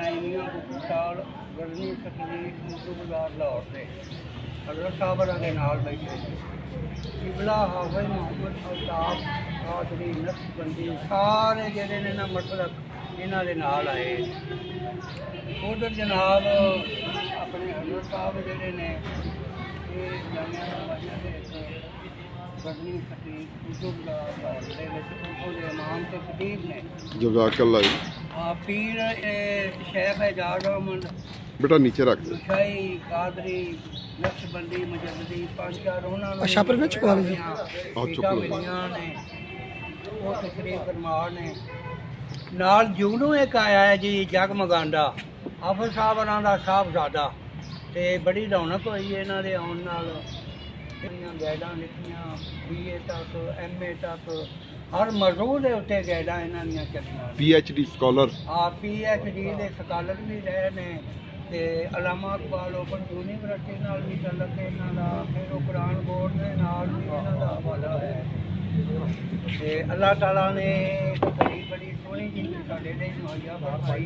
नाइमिया साल गरनी तकलीफ उर्दू बाजार लाहौर से हजरत साहब के नाल बैठे इबला हाफिज मोहम्मद अल्ताफ कादरी नक्शबंदी सारे जेडे ने ना मतलब इन्हां दे नाल आए। उधर जनाब अपने हजरत साहब जेडे ने ये जामिया नवाजिया दे गरनी तकलीफ उर्दू बाजार लाहौर दे विच उर्दू दे इमाम ते खतीब ने जज़ाकल्लाह जी। पीर शेख एजाज अहमद बेटा नीचे रख दे। शाही कादरी नक्शबंदी मुजद्दी पांच चार उन्होंने छापर में छुपा ली सीटा मिलियां ने वो तकरीब फरमार ने नाल जुगनू एक आया है जी जगमगांडा हाफिज साहब होरां दा साहबजादा ते बड़ी रौनक होई इन्हां दे आउण नाल गैडां लिखियां BA तक MA तक हर मौजू के उत्ते गैडां इन्हां दियां चलियां। PhD स्कॉलर PhD के स्कॉलर भी रहे ने ते अलामा इकबाल ओपन यूनीवर्सिटी नाल भी तलक है इन्हां दा फिर वो कुरान बोर्ड दे नाल भी इन्हां दा हवाला है ते अल्लाह ताला ने बड़ी सोहनी जी साडे लिए मुहैया फरमाई।